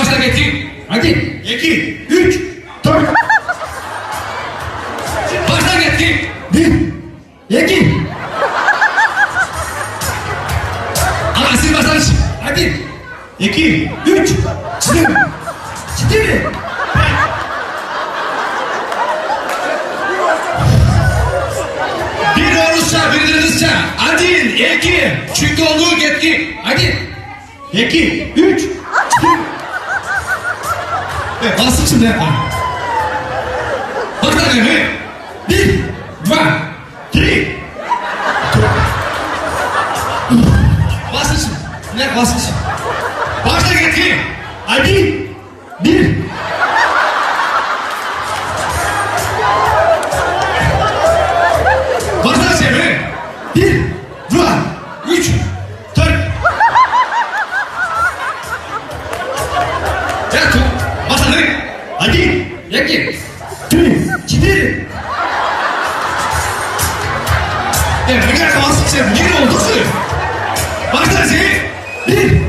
başla getir. Hadi. 2, 3, 4, başla getir. 1, 2. Ama siz başlayın. Hadi. 2, 3, 4, 4. bir olursa bildirinizse. Hadi 2. Çünkü olduğu getki. Hadi. 2, 3, 4. basın şimdi. Başla getir. 1, 2, 3. Basın şimdi. Ne basın şimdi. Başla getir. Hadi. 1. Başla şimdi. 1, 3, 4. Ya tu. Başla getir. Hadi. 2. 3, 4. Ya ne kadar basın şimdi. Ne oldu ki? Başla şimdi. 1,